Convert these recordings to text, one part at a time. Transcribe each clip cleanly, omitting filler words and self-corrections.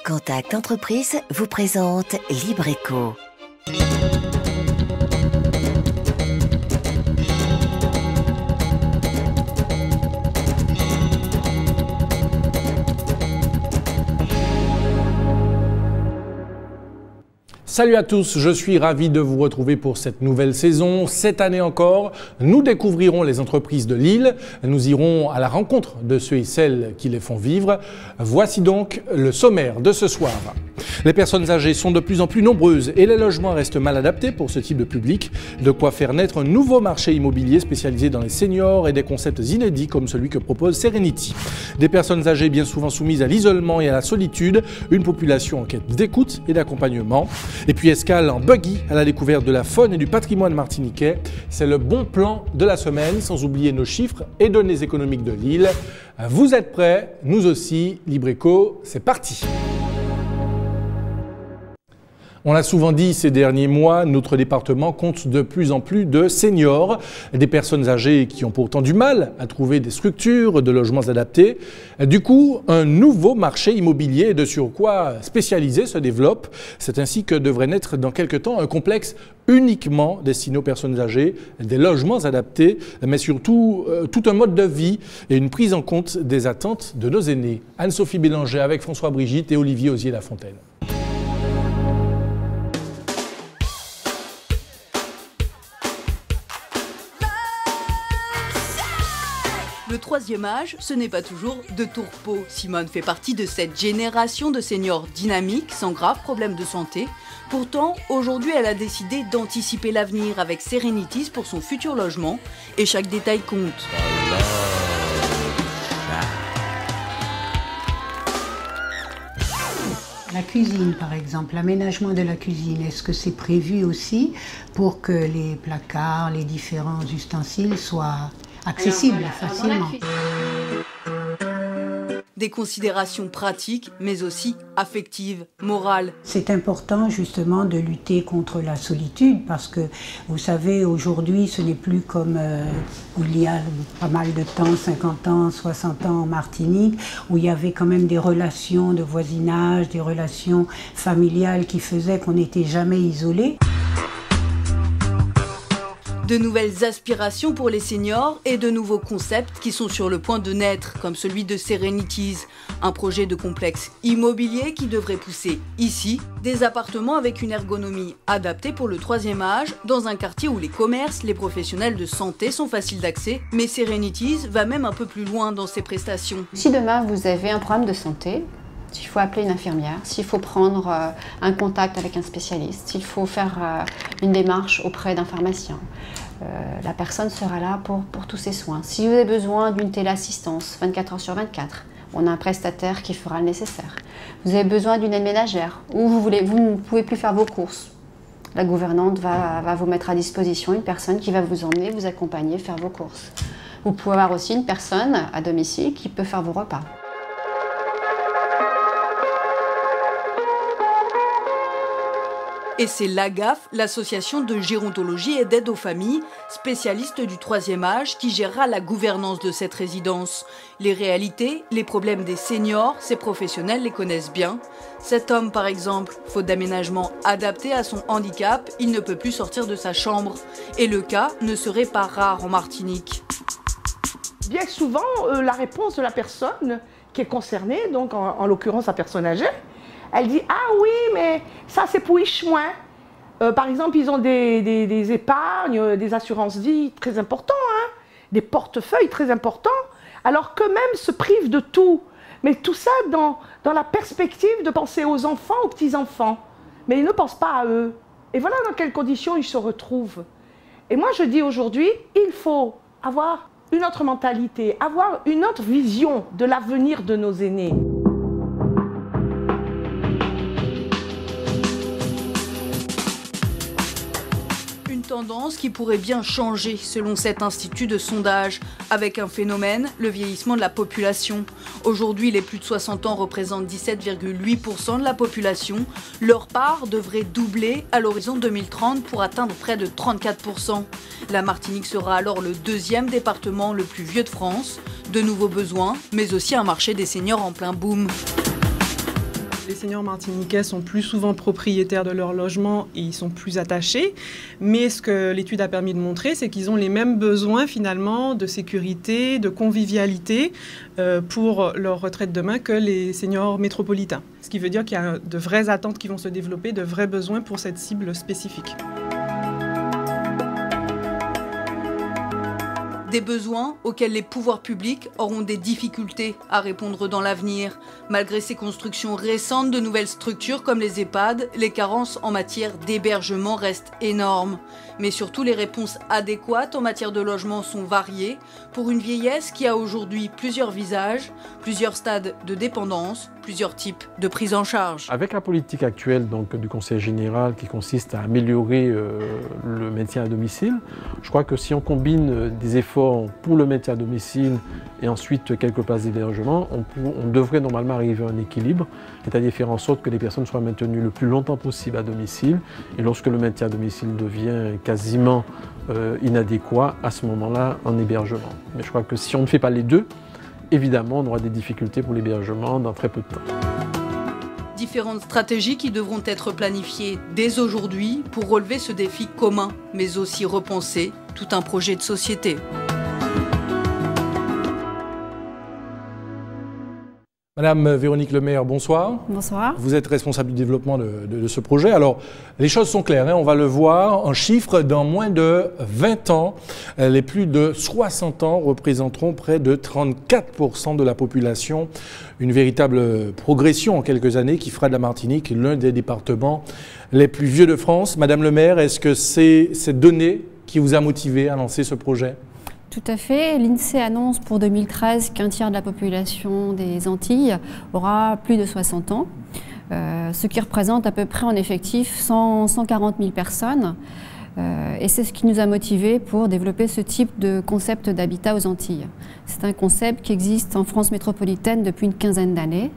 Contact Entreprise vous présente Libreco. Salut à tous, je suis ravi de vous retrouver pour cette nouvelle saison. Cette année encore, nous découvrirons les entreprises de Lille. Nous irons à la rencontre de ceux et celles qui les font vivre. Voici donc le sommaire de ce soir. Les personnes âgées sont de plus en plus nombreuses et les logements restent mal adaptés pour ce type de public. De quoi faire naître un nouveau marché immobilier spécialisé dans les seniors et des concepts inédits comme celui que propose Serenity. Des personnes âgées bien souvent soumises à l'isolement et à la solitude, une population en quête d'écoute et d'accompagnement. Et puis escale en buggy à la découverte de la faune et du patrimoine martiniquais. C'est le bon plan de la semaine, sans oublier nos chiffres et données économiques de Lille. Vous êtes prêts? Nous aussi, Libreco, c'est parti! On l'a souvent dit ces derniers mois, notre département compte de plus en plus de seniors, des personnes âgées qui ont pourtant du mal à trouver des structures, de logements adaptés. Du coup, un nouveau marché immobilier de surcroît spécialisé se développe. C'est ainsi que devrait naître dans quelques temps un complexe uniquement destiné aux personnes âgées, des logements adaptés, mais surtout tout un mode de vie et une prise en compte des attentes de nos aînés. Anne-Sophie Bélanger avec François Brigitte et Olivier Osier-Lafontaine. Le troisième âge, ce n'est pas toujours de tourpeau. Simone fait partie de cette génération de seniors dynamiques, sans graves problèmes de santé. Pourtant, aujourd'hui, elle a décidé d'anticiper l'avenir avec Serenity pour son futur logement. Et chaque détail compte. La cuisine, par exemple, l'aménagement de la cuisine, est-ce que c'est prévu aussi pour que les placards, les différents ustensiles soient accessibles facilement? Des considérations pratiques, mais aussi affectives, morales. C'est important justement de lutter contre la solitude parce que, vous savez, aujourd'hui, ce n'est plus comme il y a pas mal de temps, 50 ans, 60 ans en Martinique, où il y avait quand même des relations de voisinage, des relations familiales qui faisaient qu'on n'était jamais isolé. De nouvelles aspirations pour les seniors et de nouveaux concepts qui sont sur le point de naître, comme celui de Serenities, un projet de complexe immobilier qui devrait pousser ici des appartements avec une ergonomie adaptée pour le troisième âge, dans un quartier où les commerces, les professionnels de santé sont faciles d'accès, mais Serenities va même un peu plus loin dans ses prestations. Si demain vous avez un problème de santé, s'il faut appeler une infirmière, s'il faut prendre un contact avec un spécialiste, s'il faut faire une démarche auprès d'un pharmacien, la personne sera là pour tous ces soins. Si vous avez besoin d'une téléassistance 24 heures sur 24, on a un prestataire qui fera le nécessaire. Vous avez besoin d'une aide ménagère ou vous ne pouvez plus faire vos courses. La gouvernante va vous mettre à disposition une personne qui va vous emmener, vous accompagner, faire vos courses. Vous pouvez avoir aussi une personne à domicile qui peut faire vos repas. Et c'est l'AGAF, l'association de gérontologie et d'aide aux familles, spécialiste du troisième âge, qui gérera la gouvernance de cette résidence. Les réalités, les problèmes des seniors, ces professionnels les connaissent bien. Cet homme, par exemple, faute d'aménagement adapté à son handicap, il ne peut plus sortir de sa chambre. Et le cas ne serait pas rare en Martinique. Bien souvent, la réponse de la personne qui est concernée, donc en l'occurrence la personne âgée, elle dit « Ah oui, mais ça c'est pour Ichmoin ». Par exemple, ils ont des épargnes, des assurances-vie très importants, hein, des portefeuilles très importants, alors qu'eux-mêmes se privent de tout. Mais tout ça dans la perspective de penser aux enfants, aux petits-enfants. Mais ils ne pensent pas à eux. Et voilà dans quelles conditions ils se retrouvent. Et moi je dis aujourd'hui, il faut avoir une autre mentalité, avoir une autre vision de l'avenir de nos aînés. Tendance qui pourrait bien changer selon cet institut de sondage, avec un phénomène, le vieillissement de la population. Aujourd'hui, les plus de 60 ans représentent 17,8% de la population. Leur part devrait doubler à l'horizon 2030 pour atteindre près de 34%. La Martinique sera alors le deuxième département le plus vieux de France. De nouveaux besoins, mais aussi un marché des seniors en plein boom. Les seniors martiniquais sont plus souvent propriétaires de leur logement et ils sont plus attachés. Mais ce que l'étude a permis de montrer, c'est qu'ils ont les mêmes besoins finalement de sécurité, de convivialité pour leur retraite demain que les seniors métropolitains. Ce qui veut dire qu'il y a de vraies attentes qui vont se développer, de vrais besoins pour cette cible spécifique. Des besoins auxquels les pouvoirs publics auront des difficultés à répondre dans l'avenir. Malgré ces constructions récentes de nouvelles structures comme les EHPAD, les carences en matière d'hébergement restent énormes. Mais surtout, les réponses adéquates en matière de logement sont variées pour une vieillesse qui a aujourd'hui plusieurs visages, plusieurs stades de dépendance, plusieurs types de prise en charge. Avec la politique actuelle donc, du Conseil général qui consiste à améliorer le maintien à domicile, je crois que si on combine des efforts pour le maintien à domicile et ensuite quelques places d'hébergement, on devrait normalement arriver à un équilibre, c'est-à-dire faire en sorte que les personnes soient maintenues le plus longtemps possible à domicile et lorsque le maintien à domicile devient quasiment inadéquat, à ce moment-là, en hébergement. Mais je crois que si on ne fait pas les deux, évidemment, on aura des difficultés pour l'hébergement dans très peu de temps. Différentes stratégies qui devront être planifiées dès aujourd'hui pour relever ce défi commun, mais aussi repenser tout un projet de société. Madame Véronique Lemaire, bonsoir. Bonsoir. Vous êtes responsable du développement de ce projet. Alors, les choses sont claires, hein, on va le voir en chiffres. Dans moins de 20 ans, les plus de 60 ans représenteront près de 34% de la population. Une véritable progression en quelques années qui fera de la Martinique l'un des départements les plus vieux de France. Madame Lemaire, est-ce que c'est cette donnée qui vous a motivé à lancer ce projet ? Tout à fait. L'INSEE annonce pour 2013 qu'un tiers de la population des Antilles aura plus de 60 ans, ce qui représente à peu près en effectif 140 000 personnes. Et c'est ce qui nous a motivés pour développer ce type de concept d'habitat aux Antilles. C'est un concept qui existe en France métropolitaine depuis une quinzaine d'années,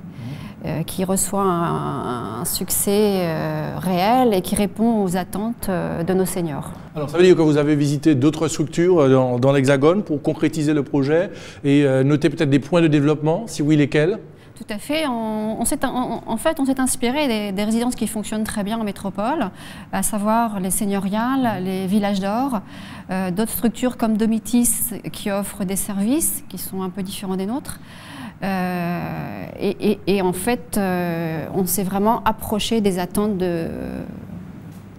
qui reçoit un succès réel et qui répond aux attentes de nos seniors. Alors ça veut dire que vous avez visité d'autres structures dans l'Hexagone pour concrétiser le projet et noter peut-être des points de développement, si oui, lesquels ? Tout à fait. En fait, on s'est inspiré des résidences qui fonctionnent très bien en métropole, à savoir les seigneuriales, les villages d'or, d'autres structures comme Domitis qui offrent des services qui sont un peu différents des nôtres. Et en fait, on s'est vraiment approché des attentes de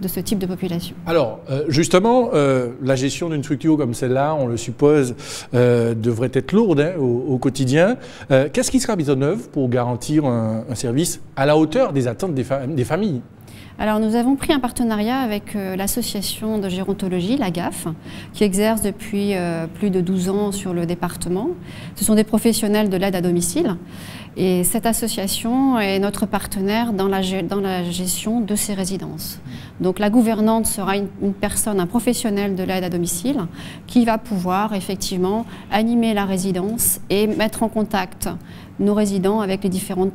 ce type de population. Alors, justement, la gestion d'une structure comme celle-là, on le suppose, devrait être lourde hein, au quotidien. Qu'est-ce qui sera mis en œuvre pour garantir un service à la hauteur des attentes des familles ? Alors nous avons pris un partenariat avec l'association de gérontologie, la GAF, qui exerce depuis plus de 12 ans sur le département. Ce sont des professionnels de l'aide à domicile et cette association est notre partenaire dans la gestion de ces résidences. Donc la gouvernante sera une personne, un professionnel de l'aide à domicile qui va pouvoir effectivement animer la résidence et mettre en contact nos résidents avec les différentes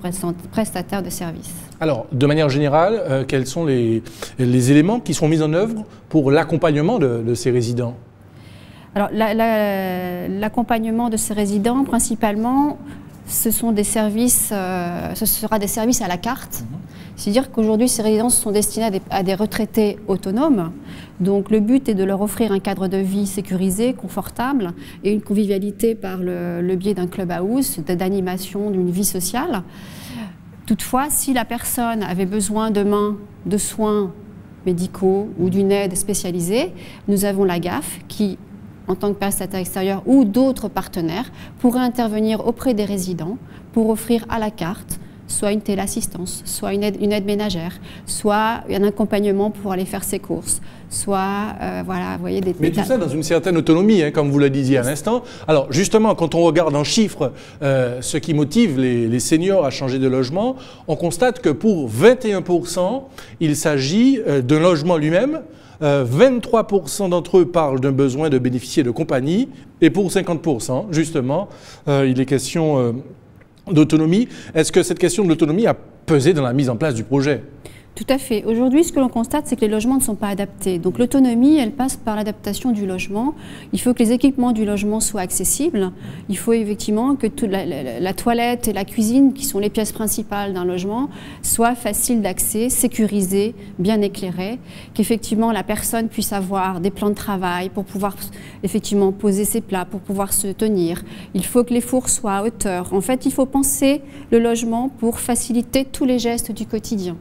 prestataires de services. Alors, de manière générale, quels sont les éléments qui sont mis en œuvre pour l'accompagnement de ces résidents ? Alors, l'accompagnement de ces résidents, principalement, ce sont des services, ce sera des services à la carte. C'est-à-dire qu'aujourd'hui, ces résidences sont destinées à des retraités autonomes. Donc, le but est de leur offrir un cadre de vie sécurisé, confortable et une convivialité par le biais d'un clubhouse, d'animation, d'une vie sociale. Toutefois, si la personne avait besoin demain de soins médicaux ou d'une aide spécialisée, nous avons la GAF qui, en tant que prestataire extérieur ou d'autres partenaires, pourrait intervenir auprès des résidents pour offrir à la carte soit une téléassistance, soit une aide ménagère, soit un accompagnement pour aller faire ses courses, soit, voilà, vous voyez, des... Mais tout ça dans une certaine autonomie, hein, comme vous le disiez à l'instant. Alors, justement, quand on regarde en chiffres ce qui motive les seniors à changer de logement, on constate que pour 21%, il s'agit d'un logement lui-même. 23% d'entre eux parlent d'un besoin de bénéficier de compagnie, et pour 50%, justement, il est question d'autonomie. Est-ce que cette question de l'autonomie a pesé dans la mise en place du projet ? Tout à fait. Aujourd'hui, ce que l'on constate, c'est que les logements ne sont pas adaptés. Donc l'autonomie, elle passe par l'adaptation du logement. Il faut que les équipements du logement soient accessibles. Il faut effectivement que toute la toilette et la cuisine, qui sont les pièces principales d'un logement, soient faciles d'accès, sécurisées, bien éclairées, qu'effectivement la personne puisse avoir des plans de travail pour pouvoir effectivement poser ses plats, pour pouvoir se tenir. Il faut que les fours soient à hauteur. En fait, il faut penser le logement pour faciliter tous les gestes du quotidien.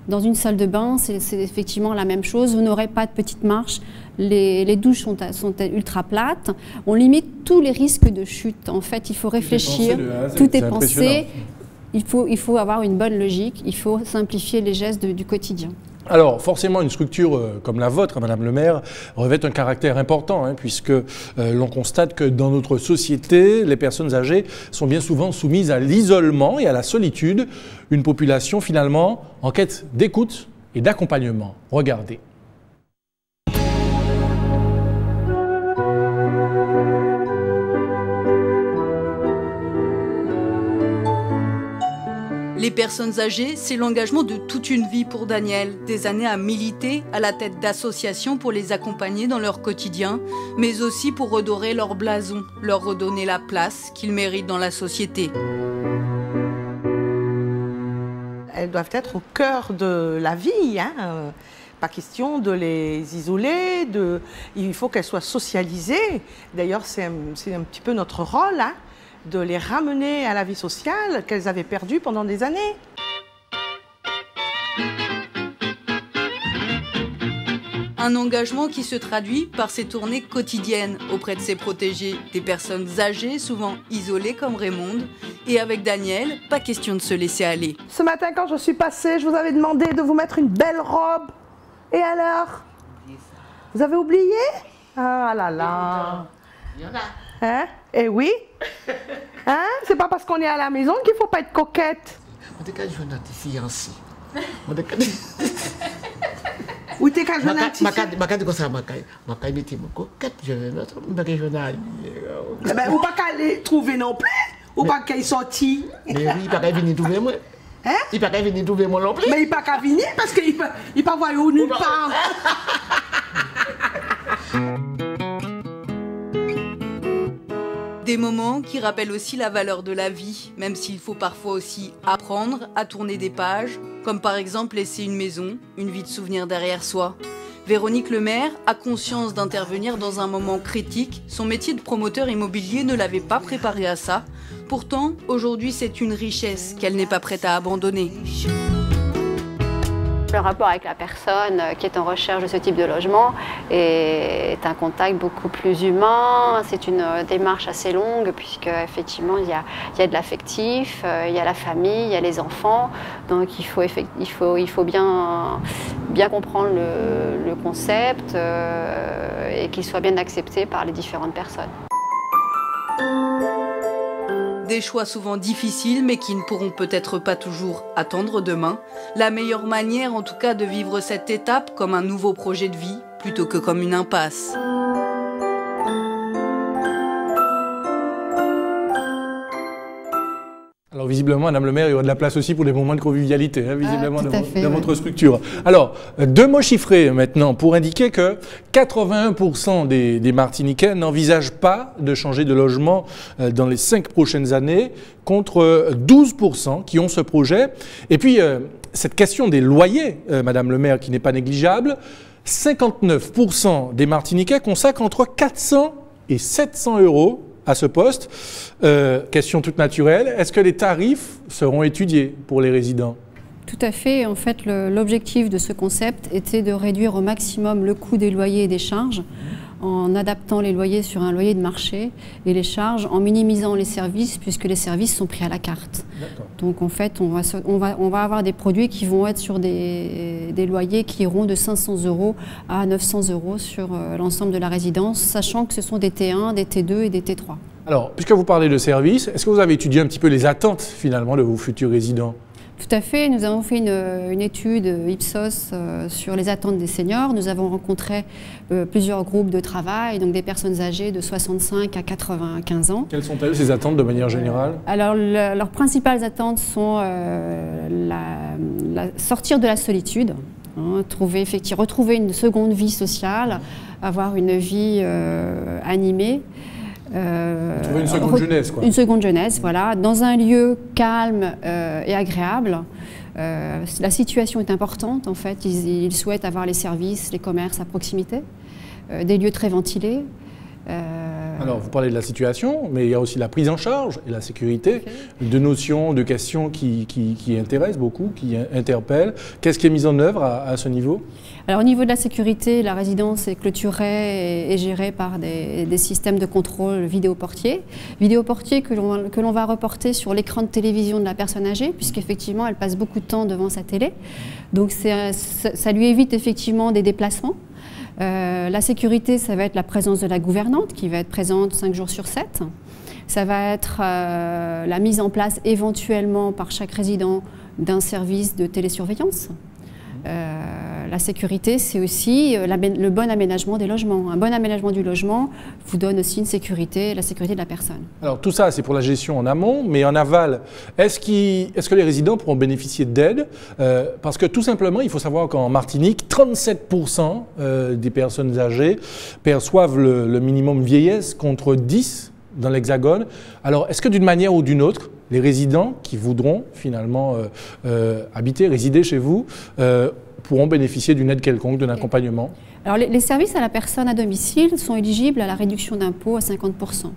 Dans une salle de bain, c'est effectivement la même chose. Vous n'aurez pas de petites marches. Les douches sont ultra plates. On limite tous les risques de chute. En fait, il faut réfléchir. Tout est pensé. Il faut avoir une bonne logique. Il faut simplifier les gestes du quotidien. Alors, forcément, une structure comme la vôtre, Madame le maire, revêt un caractère important, hein, puisque l'on constate que dans notre société, les personnes âgées sont bien souvent soumises à l'isolement et à la solitude, une population finalement en quête d'écoute et d'accompagnement. Regardez. Les personnes âgées, c'est l'engagement de toute une vie pour Daniel. Des années à militer à la tête d'associations pour les accompagner dans leur quotidien, mais aussi pour redorer leur blason, leur redonner la place qu'ils méritent dans la société. Elles doivent être au cœur de la vie, hein. Pas question de les isoler, il faut qu'elles soient socialisées. D'ailleurs, c'est un petit peu notre rôle, hein, de les ramener à la vie sociale qu'elles avaient perdue pendant des années. Un engagement qui se traduit par ses tournées quotidiennes auprès de ses protégés, des personnes âgées, souvent isolées comme Raymonde. Et avec Daniel, pas question de se laisser aller. Ce matin, quand je suis passée, je vous avais demandé de vous mettre une belle robe. Et alors? Vous avez oublié? Ah là là. Il y en a. Hein? Eh oui. Hein? C'est pas parce qu'on est à la maison qu'il faut pas être coquette. On t'es qu'à jouer dans tes fiancés. Ou t'es qu'à jouer dans tes fiancés. Ma carte comme ça, ma carte mettez mon coquette, je vais mettre, ma carte je vais ben, ou pas qu'à les trouver non plus. Ou pas qu'à y sortir. Mais oui, pas qu'à venir trouver moi. Hein? Il pas qu'à venir trouver moi non plus. Mais il pas qu'à venir parce qu'il pas voir où nulle part. Des moments qui rappellent aussi la valeur de la vie, même s'il faut parfois aussi apprendre à tourner des pages, comme par exemple laisser une maison, une vie de souvenirs derrière soi. Véronique Lemaire a conscience d'intervenir dans un moment critique. Son métier de promoteur immobilier ne l'avait pas préparé à ça. Pourtant, aujourd'hui, c'est une richesse qu'elle n'est pas prête à abandonner. Le rapport avec la personne qui est en recherche de ce type de logement est un contact beaucoup plus humain. C'est une démarche assez longue puisque effectivement il y a de l'affectif, il y a la famille, il y a les enfants. Donc il faut bien comprendre le concept et qu'il soit bien accepté par les différentes personnes. Des choix souvent difficiles, mais qui ne pourront peut-être pas toujours attendre demain. La meilleure manière, en tout cas, de vivre cette étape comme un nouveau projet de vie, plutôt que comme une impasse. Alors visiblement, Madame le maire, il y aura de la place aussi pour des moments de convivialité, hein, visiblement, dans votre structure. Alors, deux mots chiffrés maintenant pour indiquer que 81% des Martiniquais n'envisagent pas de changer de logement dans les 5 prochaines années, contre 12% qui ont ce projet. Et puis, cette question des loyers, Madame le maire, qui n'est pas négligeable, 59% des Martiniquais consacrent entre 400 et 700 euros à ce poste. Question toute naturelle, est-ce que les tarifs seront étudiés pour les résidents? Tout à fait. En fait, l'objectif de ce concept était de réduire au maximum le coût des loyers et des charges en adaptant les loyers sur un loyer de marché et les charges en minimisant les services puisque les services sont pris à la carte. Donc en fait, on va avoir des produits qui vont être sur des loyers qui iront de 500 euros à 900 euros sur l'ensemble de la résidence, sachant que ce sont des T1, des T2 et des T3. Alors, puisque vous parlez de services, est-ce que vous avez étudié un petit peu les attentes finalement de vos futurs résidents? Tout à fait. Nous avons fait une étude Ipsos sur les attentes des seniors. Nous avons rencontré plusieurs groupes de travail, donc des personnes âgées de 65 à 95 ans. Quelles sont-elles, ces attentes, de manière générale? Alors, leurs principales attentes sont sortir de la solitude, hein, retrouver une seconde vie sociale, avoir une vie animée. Trouver une seconde jeunesse, quoi. Une seconde jeunesse, voilà, dans un lieu calme et agréable. La situation est importante, en fait. Ils souhaitent avoir les services, les commerces à proximité, des lieux très ventilés. Alors, vous parlez de la situation, mais il y a aussi la prise en charge et la sécurité, deux notions, deux questions qui intéressent beaucoup, qui interpellent. Qu'est-ce qui est mis en œuvre à ce niveau? Alors, au niveau de la sécurité, la résidence est clôturée et gérée par des systèmes de contrôle vidéoportier. Vidéoportier que l'on va reporter sur l'écran de télévision de la personne âgée, puisqu'effectivement, elle passe beaucoup de temps devant sa télé. Donc, ça lui évite effectivement des déplacements. La sécurité, ça va être la présence de la gouvernante qui va être présente 5 jours sur 7. Ça va être la mise en place éventuellement par chaque résident d'un service de télésurveillance. La sécurité, c'est aussi le bon aménagement des logements. Un bon aménagement du logement vous donne aussi une sécurité, la sécurité de la personne. Alors tout ça, c'est pour la gestion en amont, mais en aval, est-ce que les résidents pourront bénéficier d'aide? Parce que tout simplement, il faut savoir qu'en Martinique, 37% des personnes âgées perçoivent le minimum vieillesse contre 10% dans l'Hexagone. Alors, est-ce que d'une manière ou d'une autre, les résidents qui voudront finalement résider chez vous, pourront bénéficier d'une aide quelconque, d'un accompagnement? Alors, les services à la personne à domicile sont éligibles à la réduction d'impôt à 50%.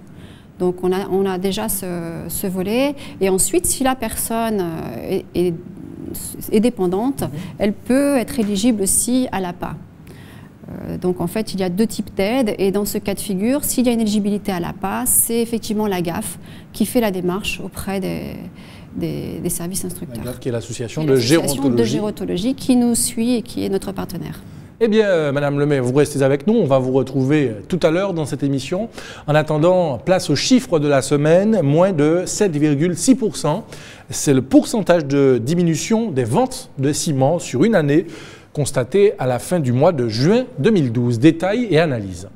Donc, on a déjà ce volet. Et ensuite, si la personne est dépendante, elle peut être éligible aussi à l'APA. Donc en fait, il y a deux types d'aides et dans ce cas de figure, s'il y a une éligibilité à l'APA, c'est effectivement l'AGAF qui fait la démarche auprès des services instructeurs. L'AGAF qui est l'association de gérontologie qui nous suit et qui est notre partenaire. Eh bien, Madame le maire, vous restez avec nous. On va vous retrouver tout à l'heure dans cette émission. En attendant, place aux chiffres de la semaine, moins de 7,6%. C'est le pourcentage de diminution des ventes de ciment sur une année constaté à la fin du mois de juin 2012. Détails et analyse.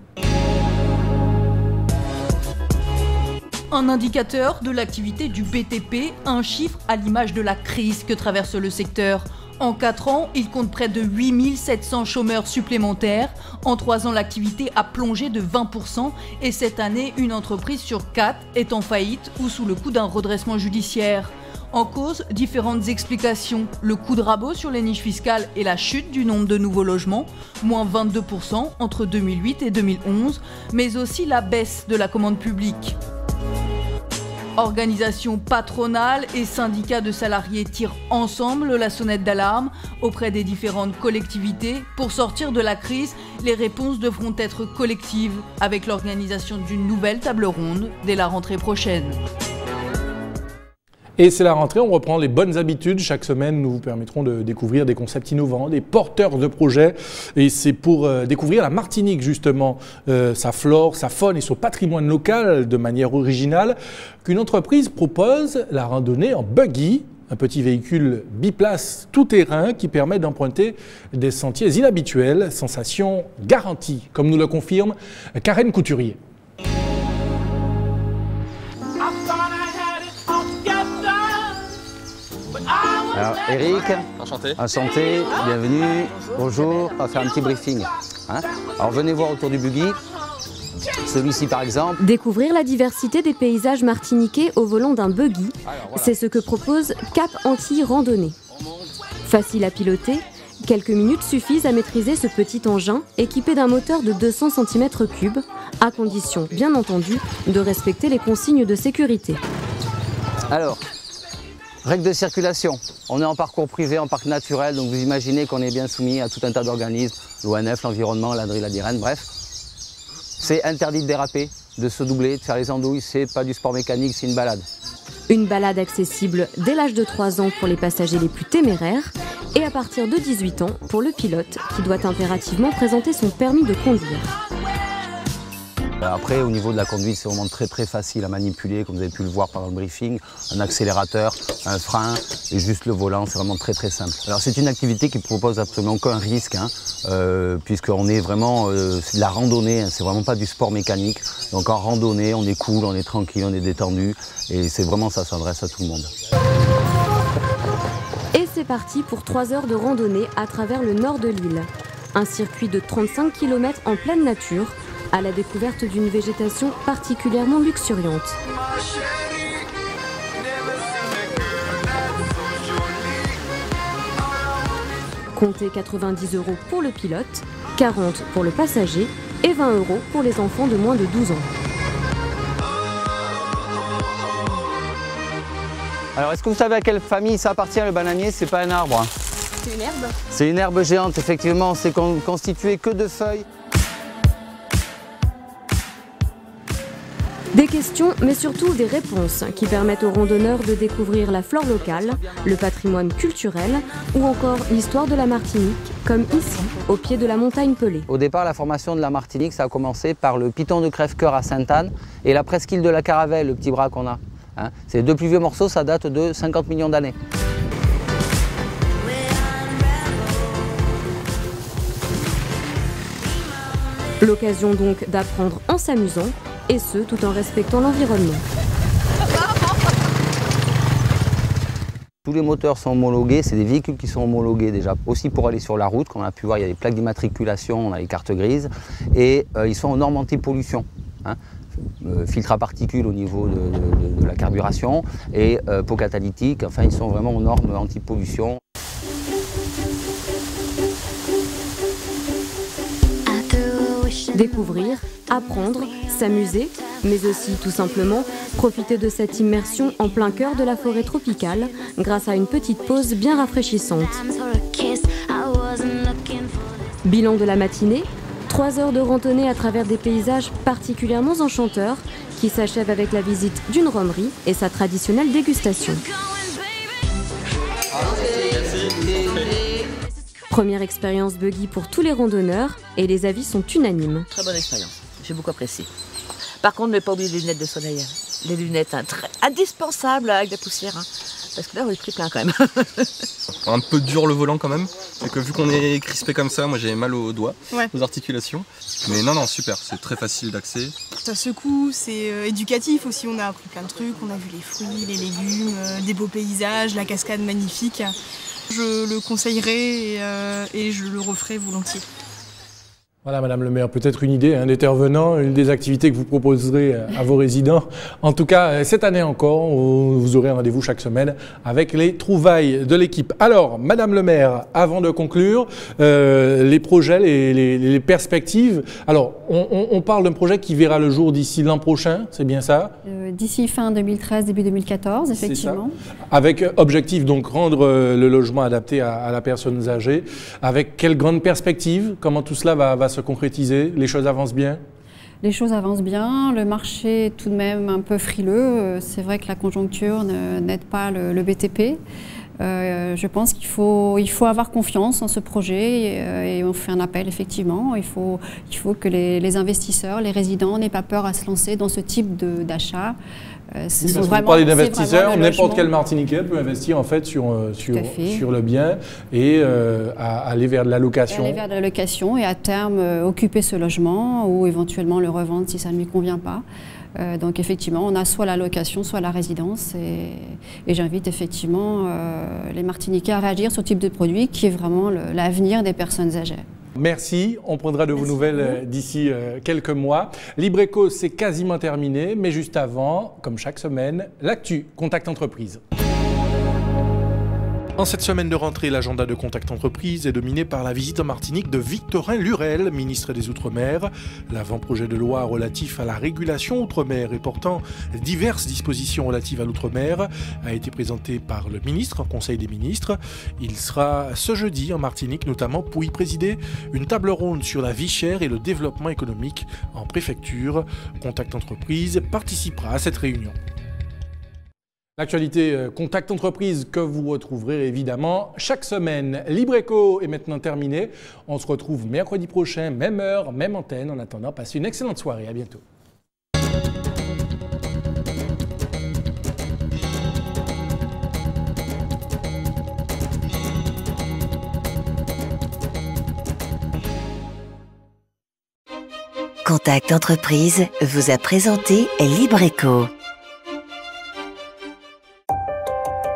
Un indicateur de l'activité du BTP, un chiffre à l'image de la crise que traverse le secteur. En 4 ans, il compte près de 8700 chômeurs supplémentaires. En 3 ans, l'activité a plongé de 20% et cette année, une entreprise sur 4 est en faillite ou sous le coup d'un redressement judiciaire. En cause, différentes explications. Le coup de rabot sur les niches fiscales et la chute du nombre de nouveaux logements, moins 22% entre 2008 et 2011, mais aussi la baisse de la commande publique. Organisations patronales et syndicats de salariés tirent ensemble la sonnette d'alarme auprès des différentes collectivités. Pour sortir de la crise, les réponses devront être collectives avec l'organisation d'une nouvelle table ronde dès la rentrée prochaine. Et c'est la rentrée, on reprend les bonnes habitudes. Chaque semaine, nous vous permettrons de découvrir des concepts innovants, des porteurs de projets. Et c'est pour découvrir la Martinique, justement, sa flore, sa faune et son patrimoine local de manière originale, qu'une entreprise propose la randonnée en buggy, un petit véhicule biplace tout-terrain qui permet d'emprunter des sentiers inhabituels. Sensation garantie, comme nous le confirme Karen Couturier. Alors Eric, enchanté, bienvenue, bonjour, on va faire un petit briefing. Hein, alors venez voir autour du buggy, celui-ci par exemple. Découvrir la diversité des paysages martiniquais au volant d'un buggy, c'est ce que propose Cap Antilles Randonnée. Facile à piloter, quelques minutes suffisent à maîtriser ce petit engin équipé d'un moteur de 200 cm3, à condition, bien entendu, de respecter les consignes de sécurité. Alors, règles de circulation, on est en parcours privé, en parc naturel, donc vous imaginez qu'on est bien soumis à tout un tas d'organismes, l'ONF, l'environnement, l'ADRI, l'ADIREN, bref. C'est interdit de déraper, de se doubler, de faire les andouilles, c'est pas du sport mécanique, c'est une balade. Une balade accessible dès l'âge de 3 ans pour les passagers les plus téméraires et à partir de 18 ans pour le pilote qui doit impérativement présenter son permis de conduire. Après, au niveau de la conduite, c'est vraiment très facile à manipuler, comme vous avez pu le voir pendant le briefing. Un accélérateur, un frein et juste le volant, c'est vraiment très simple. Alors c'est une activité qui ne propose absolument aucun risque, puisqu'on est vraiment, c'est de la randonnée, hein, c'est vraiment pas du sport mécanique. Donc en randonnée, on est cool, on est tranquille, on est détendu et c'est vraiment ça s'adresse à tout le monde. Et c'est parti pour 3 heures de randonnée à travers le nord de l'île. Un circuit de 35 km en pleine nature, à la découverte d'une végétation particulièrement luxuriante. Comptez 90 € pour le pilote, 40 pour le passager et 20 € pour les enfants de moins de 12 ans. Alors est-ce que vous savez à quelle famille ça appartient le bananier? C'est pas un arbre. C'est une herbe? C'est une herbe géante, effectivement, c'est constitué que de feuilles. Des questions, mais surtout des réponses qui permettent aux randonneurs de découvrir la flore locale, le patrimoine culturel ou encore l'histoire de la Martinique, comme ici, au pied de la montagne Pelée. Au départ, la formation de la Martinique, ça a commencé par le piton de Crèvecoeur à Sainte-Anne et la presqu'île de la Caravelle, le petit bras qu'on a. C'est les deux plus vieux morceaux, ça date de 50 millions d'années. L'occasion donc d'apprendre en s'amusant, et ce, tout en respectant l'environnement. Tous les moteurs sont homologués, c'est des véhicules qui sont homologués déjà aussi pour aller sur la route. Comme on a pu voir, il y a des plaques d'immatriculation, on a les cartes grises, et ils sont aux normes anti-pollution. Filtre à particules au niveau de la carburation et pot catalytique, enfin ils sont vraiment aux normes anti-pollution. Découvrir, apprendre, s'amuser, mais aussi tout simplement profiter de cette immersion en plein cœur de la forêt tropicale grâce à une petite pause bien rafraîchissante. Bilan de la matinée, 3 heures de randonnée à travers des paysages particulièrement enchanteurs qui s'achèvent avec la visite d'une romerie et sa traditionnelle dégustation. Première expérience buggy pour tous les randonneurs et les avis sont unanimes. Très bonne expérience, j'ai beaucoup apprécié. Par contre, ne pas oublier les lunettes de soleil. Les lunettes indispensables avec la poussière. Parce que là, on est pris plein quand même. Un peu dur le volant quand même. C'est que vu qu'on est crispé comme ça, moi j'ai mal aux doigts, aux articulations. Mais non, super, c'est très facile d'accès. Ça secoue, c'est éducatif aussi. On a appris plein de trucs. On a vu les fruits, les légumes, des beaux paysages, la cascade magnifique. Je le conseillerais et je le referai volontiers. Voilà, Madame le maire, peut-être une idée d'intervenant, une des activités que vous proposerez à vos résidents. En tout cas, cette année encore, vous aurez un rendez-vous chaque semaine avec les trouvailles de l'équipe. Alors, Madame le maire, avant de conclure, les projets, les perspectives. Alors, on parle d'un projet qui verra le jour d'ici l'an prochain, c'est bien ça? D'ici fin 2013, début 2014, effectivement. Avec objectif, donc, rendre le logement adapté à la personne âgée. Avec quelle grande perspective? Comment tout cela va se concrétiser? Les choses avancent bien? Les choses avancent bien. Le marché est tout de même un peu frileux. C'est vrai que la conjoncture n'aide pas le BTP. Je pense qu'il faut avoir confiance en ce projet et on fait un appel effectivement. Il faut que les investisseurs, les résidents n'aient pas peur à se lancer dans ce type d'achat. Oui, parce que vous parlez d'investisseurs, n'importe quel Martiniquais peut investir en fait sur le bien et aller vers de la location. Aller vers de la location et à terme occuper ce logement ou éventuellement le revendre si ça ne lui convient pas. Donc effectivement, on a soit la location, soit la résidence et j'invite effectivement les Martiniquais à réagir sur ce type de produit qui est vraiment l'avenir des personnes âgées. Merci, on prendra de vos nouvelles d'ici quelques mois. Libreco, c'est quasiment terminé, mais juste avant, comme chaque semaine, l'actu Contact Entreprise. En cette semaine de rentrée, l'agenda de Contact Entreprise est dominé par la visite en Martinique de Victorin Lurel, ministre des Outre-mer. L'avant-projet de loi relatif à la régulation Outre-mer et portant diverses dispositions relatives à l'Outre-mer a été présenté par le ministre en Conseil des ministres. Il sera ce jeudi en Martinique, notamment pour y présider une table ronde sur la vie chère et le développement économique en préfecture. Contact Entreprise participera à cette réunion. L'actualité Contact Entreprise que vous retrouverez évidemment chaque semaine. Libreco est maintenant terminé. On se retrouve mercredi prochain, même heure, même antenne. En attendant, passez une excellente soirée. À bientôt. Contact Entreprise vous a présenté Libreco.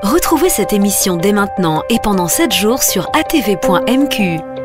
Retrouvez cette émission dès maintenant et pendant 7 jours sur atv.mq.